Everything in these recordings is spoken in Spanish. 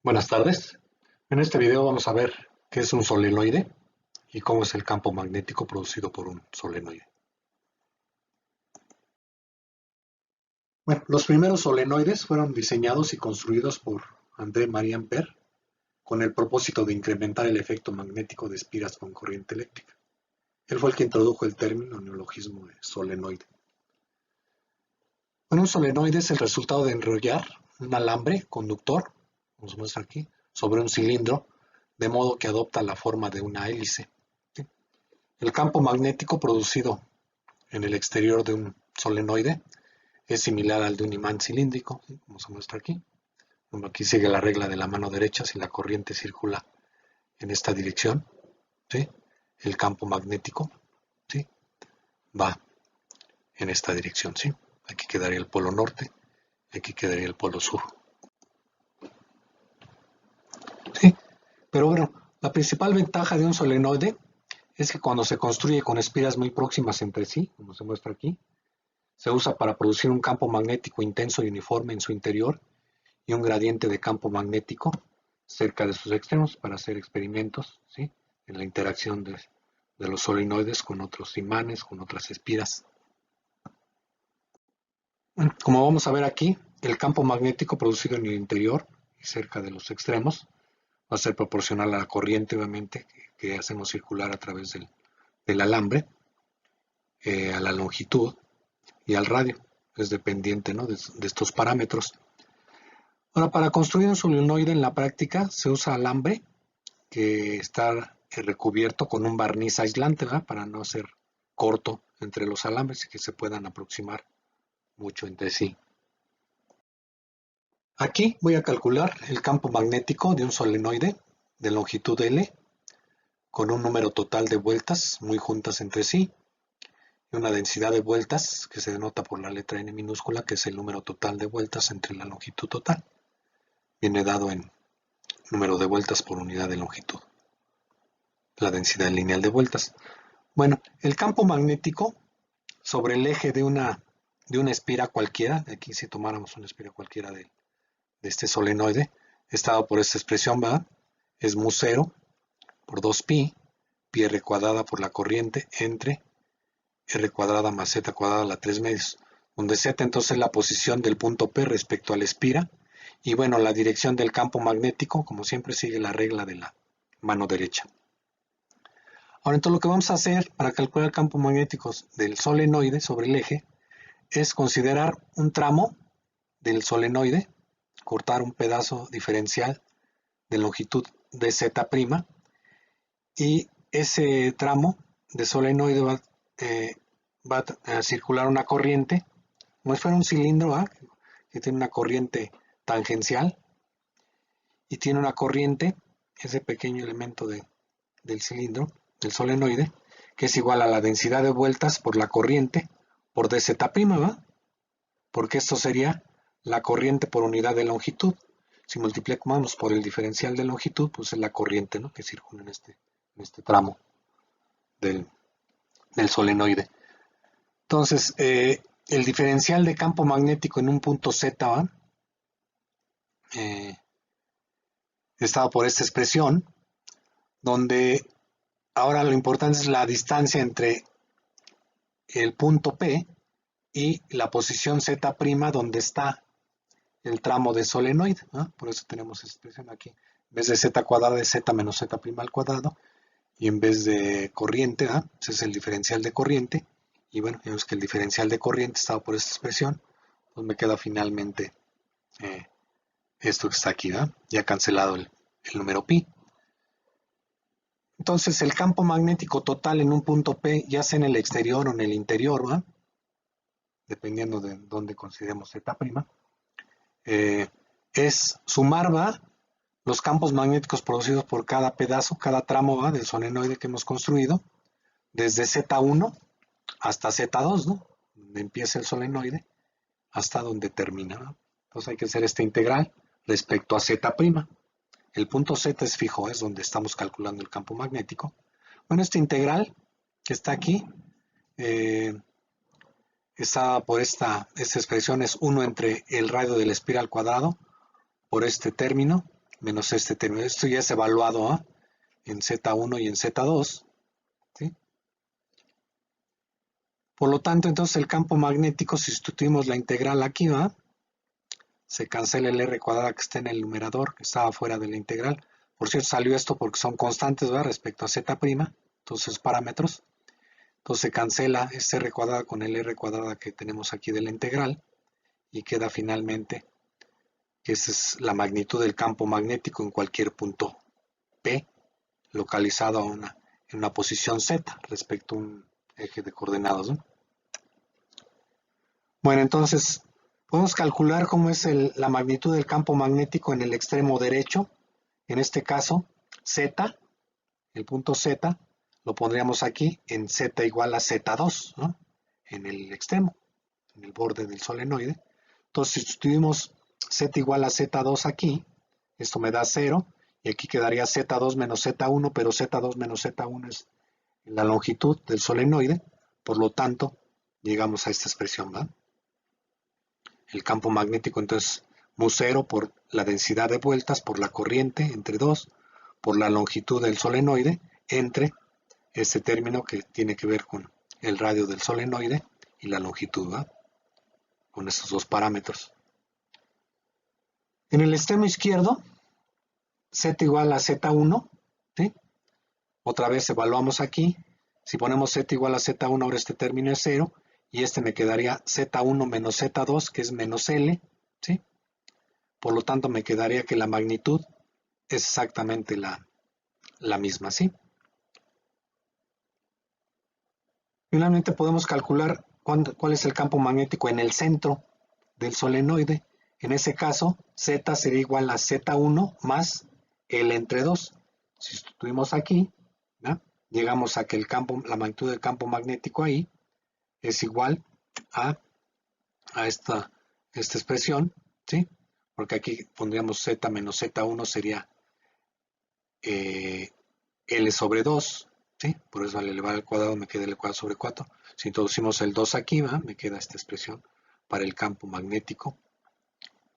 Buenas tardes. En este video vamos a ver qué es un solenoide y cómo es el campo magnético producido por un solenoide. Bueno, los primeros solenoides fueron diseñados y construidos por André-Marie Ampère con el propósito de incrementar el efecto magnético de espiras con corriente eléctrica. Él fue el que introdujo el término neologismo de solenoide. Bueno, un solenoide es el resultado de enrollar un alambre conductor, como se muestra aquí, sobre un cilindro, de modo que adopta la forma de una hélice. ¿Sí? El campo magnético producido en el exterior de un solenoide es similar al de un imán cilíndrico, ¿sí? Como se muestra aquí. Bueno, aquí sigue la regla de la mano derecha. Si la corriente circula en esta dirección, ¿sí? El campo magnético, ¿sí? Va en esta dirección, ¿sí? Aquí quedaría el polo norte, aquí quedaría el polo sur. ¿Sí? Pero bueno, la principal ventaja de un solenoide es que cuando se construye con espiras muy próximas entre sí, como se muestra aquí, se usa para producir un campo magnético intenso y uniforme en su interior y un gradiente de campo magnético cerca de sus extremos para hacer experimentos, ¿sí? En la interacción de los solenoides con otros imanes, con otras espiras. Como vamos a ver aquí, el campo magnético producido en el interior y cerca de los extremos va a ser proporcional a la corriente, obviamente, que hacemos circular a través del alambre, a la longitud y al radio. Es dependiente, ¿no?, de estos parámetros. Ahora, para construir un solenoide en la práctica se usa alambre que está recubierto con un barniz aislante, ¿verdad?, para no hacer corto entre los alambres y que se puedan aproximar mucho entre sí. Aquí voy a calcular el campo magnético de un solenoide de longitud L con un número total de vueltas muy juntas entre sí y una densidad de vueltas que se denota por la letra n minúscula, que es el número total de vueltas entre la longitud total. Viene dado en número de vueltas por unidad de longitud, la densidad lineal de vueltas. Bueno, el campo magnético sobre el eje de una espira cualquiera, aquí si tomáramos una espira cualquiera de este solenoide, está dado por esta expresión, ¿verdad? Es mu0 por 2pi, pi r cuadrada por la corriente entre r cuadrada más z cuadrada a la 3 medios, donde z entonces es la posición del punto P respecto a la espira, y bueno, la dirección del campo magnético, como siempre, sigue la regla de la mano derecha. Ahora, entonces lo que vamos a hacer para calcular el campo magnético del solenoide sobre el eje es considerar un tramo del solenoide, cortar un pedazo diferencial de longitud de z', y ese tramo de solenoide va a circular una corriente, como si fuera un cilindro, ¿eh?, que tiene una corriente tangencial y tiene una corriente, ese pequeño elemento del cilindro, del solenoide, que es igual a la densidad de vueltas por la corriente por dz', ¿verdad? Porque esto sería la corriente por unidad de longitud. Si multiplicamos por el diferencial de longitud, pues es la corriente, ¿no?, que circula en este tramo del solenoide. Entonces, el diferencial de campo magnético en un punto Z, ¿va?, está por esta expresión, donde ahora lo importante es la distancia entre el punto P y la posición Z' donde está el tramo de solenoide, ¿no? Por eso tenemos esta expresión aquí. En vez de z cuadrada es z menos z' al cuadrado, y en vez de corriente, ¿no?, ese es el diferencial de corriente, y bueno, vemos que el diferencial de corriente estaba por esta expresión, pues me queda finalmente esto que está aquí, ¿no?, ya cancelado el número pi. Entonces el campo magnético total en un punto P, ya sea en el exterior o en el interior, ¿no?, dependiendo de dónde consideremos z', es sumar, ¿va?, los campos magnéticos producidos por cada pedazo, cada tramo, ¿va?, del solenoide que hemos construido, desde Z1 hasta Z2, ¿no?, donde empieza el solenoide, hasta donde termina, ¿no? Entonces hay que hacer esta integral respecto a Z'. El punto Z es fijo, es donde estamos calculando el campo magnético. Bueno, esta integral que está aquí, está por esta expresión, es 1 entre el radio de la espira al cuadrado, por este término, menos este término. Esto ya es evaluado, ¿ah?, en Z1 y en Z2, ¿sí? Por lo tanto, entonces el campo magnético, si sustituimos la integral aquí, ¿va?, se cancela el r cuadrada que está en el numerador, que estaba fuera de la integral. Por cierto, salió esto porque son constantes, ¿va?, respecto a z', entonces parámetros. Entonces se cancela este r cuadrada con el r cuadrada que tenemos aquí de la integral y queda finalmente que esa es la magnitud del campo magnético en cualquier punto P localizado en una posición Z respecto a un eje de coordenadas, ¿no? Bueno, entonces podemos calcular cómo es la magnitud del campo magnético en el extremo derecho. En este caso, Z, el punto Z, lo pondríamos aquí en Z igual a Z2, ¿no?, en el extremo, en el borde del solenoide. Entonces, si sustituimos Z igual a Z2 aquí, esto me da 0, y aquí quedaría Z2 menos Z1, pero Z2 menos Z1 es la longitud del solenoide, por lo tanto, llegamos a esta expresión, ¿verdad? El campo magnético, entonces, mu0 por la densidad de vueltas, por la corriente entre 2, por la longitud del solenoide, entre este término que tiene que ver con el radio del solenoide y la longitud, ¿verdad?, con estos dos parámetros. En el extremo izquierdo, Z igual a Z1, ¿sí? Otra vez evaluamos aquí. Si ponemos Z igual a Z1, ahora este término es 0, y este me quedaría Z1 menos Z2, que es menos L, ¿sí? Por lo tanto, me quedaría que la magnitud es exactamente la misma, ¿sí? Finalmente podemos calcular cuál es el campo magnético en el centro del solenoide. En ese caso, Z sería igual a Z1 más L entre 2. Si sustituimos aquí, ¿no?, llegamos a que la magnitud del campo magnético ahí es igual a esta expresión, ¿sí? Porque aquí pondríamos Z menos Z1 sería L sobre 2, ¿sí? Por eso al elevar al cuadrado me queda L cuadrado sobre 4. Si introducimos el 2 aquí, ¿va?, me queda esta expresión para el campo magnético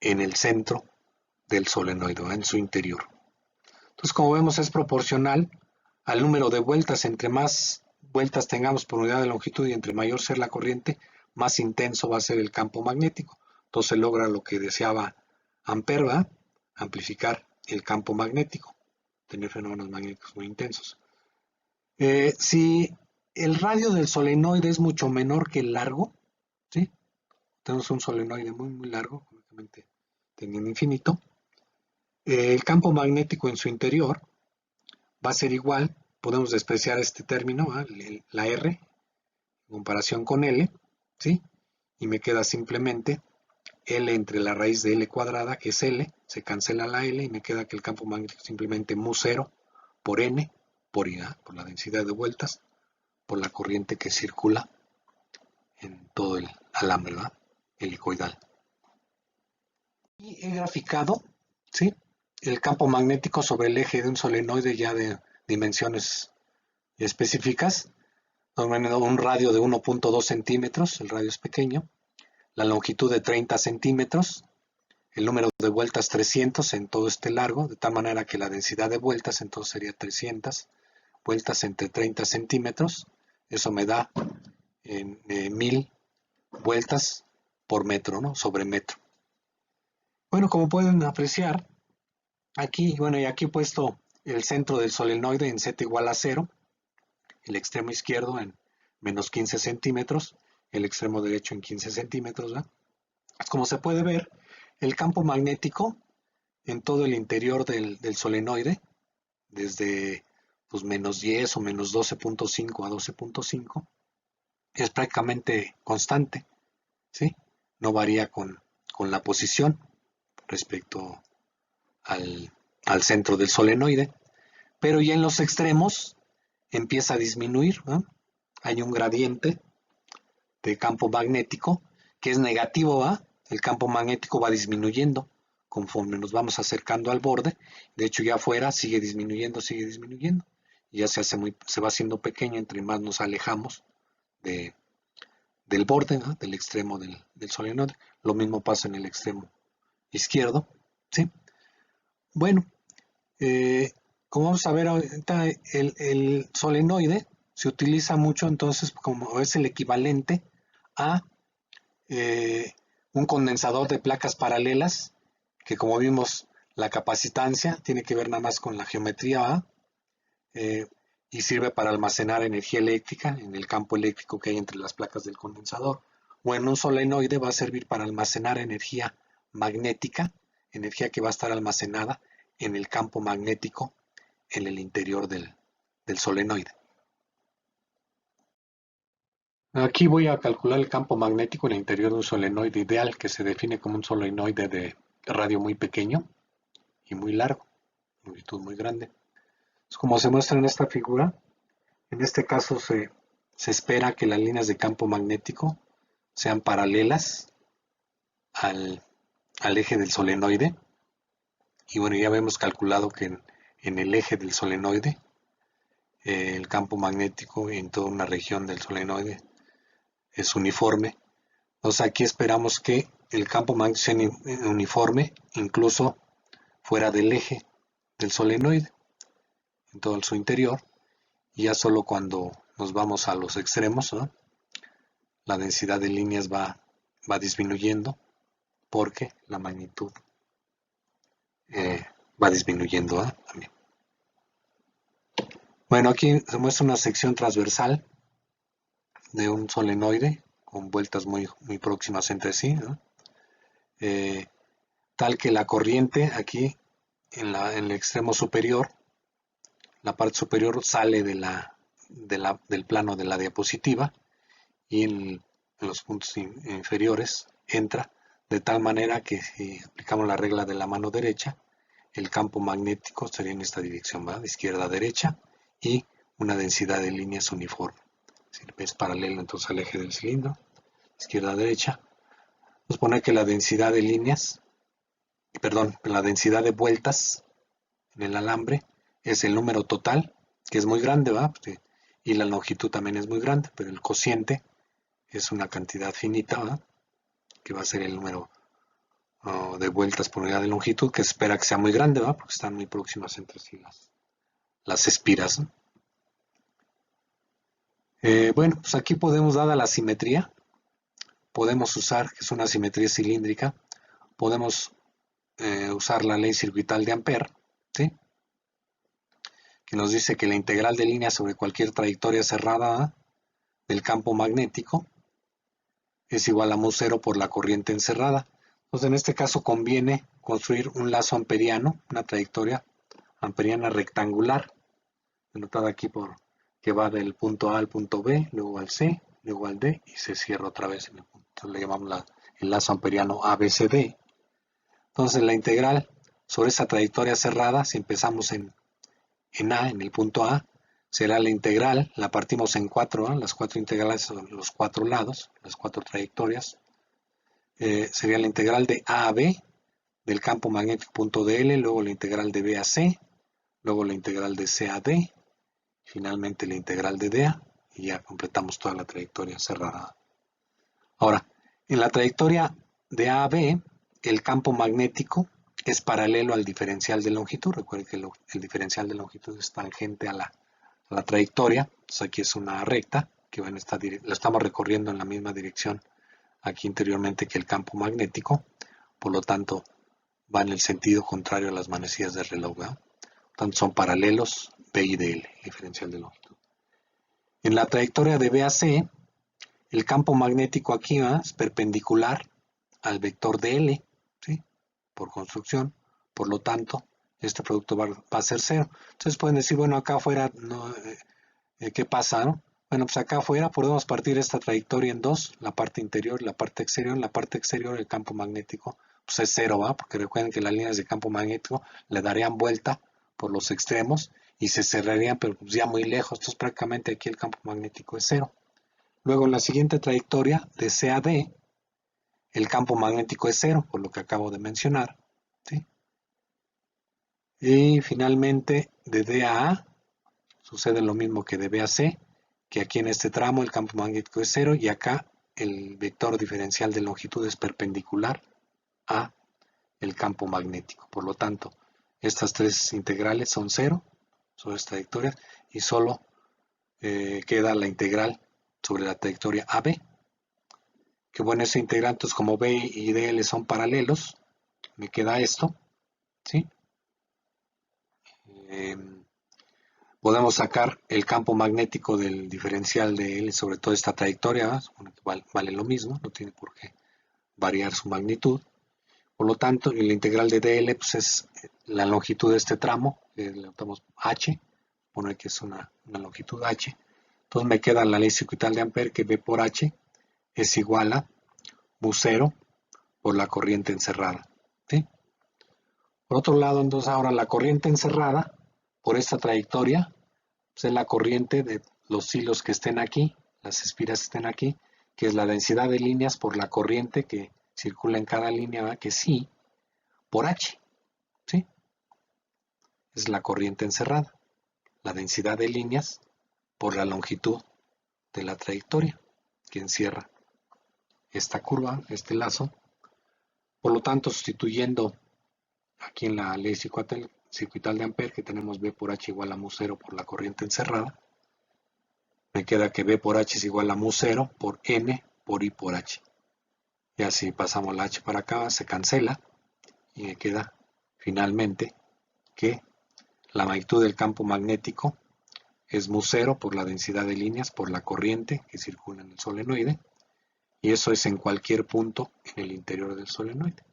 en el centro del solenoide, ¿va?, en su interior. Entonces, como vemos, es proporcional al número de vueltas. Entre más vueltas tengamos por unidad de longitud y entre mayor sea la corriente, más intenso va a ser el campo magnético. Entonces se logra lo que deseaba Ampère, ¿va?, amplificar el campo magnético, tener fenómenos magnéticos muy intensos. Si el radio del solenoide es mucho menor que el largo, ¿sí?, tenemos un solenoide muy, muy largo, obviamente teniendo infinito, el campo magnético en su interior va a ser igual, podemos despreciar este término, ¿vale?, la R, en comparación con L, ¿sí?, y me queda simplemente L entre la raíz de L cuadrada, que es L, se cancela la L y me queda que el campo magnético es simplemente mu0 por N, por la densidad de vueltas, por la corriente que circula en todo el alambre, ¿verdad?, helicoidal. Y he graficado, ¿sí?, el campo magnético sobre el eje de un solenoide ya de dimensiones específicas, un radio de 1.2 centímetros, el radio es pequeño, la longitud de 30 centímetros, el número de vueltas 300 en todo este largo, de tal manera que la densidad de vueltas entonces sería 300 vueltas entre 30 centímetros, eso me da 1000 vueltas por metro, ¿no?, sobre metro. Bueno, como pueden apreciar, aquí, bueno, y aquí he puesto el centro del solenoide en Z igual a 0, el extremo izquierdo en menos 15 centímetros, el extremo derecho en 15 centímetros, ¿verdad? Como se puede ver, el campo magnético en todo el interior del solenoide, desde pues, menos 10 o menos 12.5 a 12.5, es prácticamente constante, ¿sí? No varía con la posición respecto al centro del solenoide, pero ya en los extremos empieza a disminuir, ¿no? Hay un gradiente de campo magnético que es negativo, ¿va? El campo magnético va disminuyendo conforme nos vamos acercando al borde. De hecho, ya afuera sigue disminuyendo, y ya se va haciendo pequeño entre más nos alejamos del borde, ¿no?, del extremo del solenoide. Lo mismo pasa en el extremo izquierdo, ¿sí? Bueno, como vamos a ver ahorita, el solenoide se utiliza mucho entonces como es el equivalente a eh, un condensador de placas paralelas, que como vimos la capacitancia tiene que ver nada más con la geometría, ¿va? Eh, y sirve para almacenar energía eléctrica en el campo eléctrico que hay entre las placas del condensador. O en un solenoide va a servir para almacenar energía magnética, energía que va a estar almacenada en el campo magnético en el interior del solenoide. Aquí voy a calcular el campo magnético en el interior de un solenoide ideal que se define como un solenoide de radio muy pequeño y muy largo, longitud muy grande. Es como se muestra en esta figura. En este caso se espera que las líneas de campo magnético sean paralelas al, al eje del solenoide. Y bueno, ya hemos calculado que en el eje del solenoide, el campo magnético en toda una región del solenoide es uniforme. Entonces aquí esperamos que el campo magnético sea uniforme incluso fuera del eje del solenoide, en todo su interior. Y ya solo cuando nos vamos a los extremos, ¿no?, la densidad de líneas va disminuyendo porque la magnitud va disminuyendo, ¿eh?, también. Bueno, aquí se muestra una sección transversal de un solenoide con vueltas muy próximas entre sí, ¿no? Tal que la corriente aquí en el extremo superior, la parte superior sale del plano de la diapositiva y en los puntos inferiores entra, de tal manera que si aplicamos la regla de la mano derecha, el campo magnético sería en esta dirección, ¿va?, de izquierda a derecha, y una densidad de líneas uniforme. Si es paralelo entonces al eje del cilindro, izquierda a derecha. Vamos a poner que la densidad de líneas, perdón, la densidad de vueltas en el alambre es el número total, que es muy grande, ¿va?, y la longitud también es muy grande, pero el cociente es una cantidad finita, ¿va?, que va a ser el número de vueltas por unidad de longitud, que se espera que sea muy grande, ¿va?, porque están muy próximas entre sí las espiras, ¿no? Bueno, pues aquí podemos, dada la simetría, podemos usar, que es una simetría cilíndrica, podemos usar la ley circuital de Ampère, ¿sí?, que nos dice que la integral de línea sobre cualquier trayectoria cerrada del campo magnético es igual a mu0 por la corriente encerrada. Entonces, en este caso conviene construir un lazo amperiano, una trayectoria amperiana rectangular, denotada aquí por que va del punto A al punto B, luego al C, luego al D, y se cierra otra vez en el punto. Entonces le llamamos el lazo amperiano ABCD. Entonces la integral sobre esa trayectoria cerrada, si empezamos en A, en el punto A, será la integral, la partimos en 4, ¿eh? Las 4 integrales son los 4 lados, las 4 trayectorias. Sería la integral de A a B, del campo magnético punto DL, luego la integral de B a C, luego la integral de C a D, finalmente la integral de D a, y ya completamos toda la trayectoria cerrada. Ahora, en la trayectoria de A a B, el campo magnético es paralelo al diferencial de longitud. Recuerden que el diferencial de longitud es tangente a la trayectoria. Entonces aquí es una recta que va en esta dirección, la estamos recorriendo en la misma dirección aquí interiormente que el campo magnético. Por lo tanto, va en el sentido contrario a las manecillas del reloj, ¿verdad? Por tanto, son paralelos B y DL, diferencial de longitud. En la trayectoria de B a C, el campo magnético aquí es perpendicular al vector DL, ¿sí?, por construcción. Por lo tanto, este producto va a ser cero. Entonces pueden decir, bueno, acá afuera, no, ¿qué pasa, no? Bueno, pues acá afuera podemos partir esta trayectoria en dos, la parte interior y la parte exterior. En la parte exterior el campo magnético pues es cero, ¿va? Porque recuerden que las líneas de campo magnético le darían vuelta por los extremos y se cerrarían, pero pues ya muy lejos. Entonces prácticamente aquí el campo magnético es cero. Luego en la siguiente trayectoria de C a D, el campo magnético es cero, por lo que acabo de mencionar, ¿sí? Y finalmente de D a A sucede lo mismo que de B a C, que aquí en este tramo el campo magnético es cero y acá el vector diferencial de longitud es perpendicular a el campo magnético. Por lo tanto, Estas tres integrales son 0 sobre las trayectorias y solo queda la integral sobre la trayectoria AB. Que bueno, ese integral, entonces como B y DL son paralelos, me queda esto, ¿sí? Podemos sacar el campo magnético del diferencial de L sobre toda esta trayectoria, supone que vale lo mismo, no tiene por qué variar su magnitud. Por lo tanto, la integral de dl pues, es la longitud de este tramo, que le llamamos h, supone que es una longitud h. Entonces me queda la ley circuital de Ampère que V por h es igual a mu0 por la corriente encerrada, ¿sí? Por otro lado, entonces ahora la corriente encerrada por esta trayectoria pues es la corriente de los hilos que estén aquí, las espiras que estén aquí, que es la densidad de líneas por la corriente que circula en cada línea, que es I, por H, ¿sí? Es la corriente encerrada, la densidad de líneas por la longitud de la trayectoria que encierra esta curva, este lazo. Por lo tanto, sustituyendo aquí en la ley circuital de Ampère, que tenemos V por H igual a mu0 por la corriente encerrada, me queda que V por H es igual a mu0 por N por I por H. Y así pasamos la H para acá, se cancela y me queda finalmente que la magnitud del campo magnético es mu0 por la densidad de líneas por la corriente que circula en el solenoide, y eso es en cualquier punto en el interior del solenoide.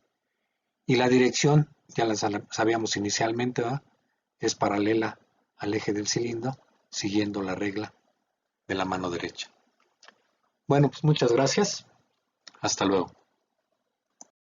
Y la dirección, ya la sabíamos inicialmente, ¿verdad? Es paralela al eje del cilindro, siguiendo la regla de la mano derecha. Bueno, pues muchas gracias. Hasta luego.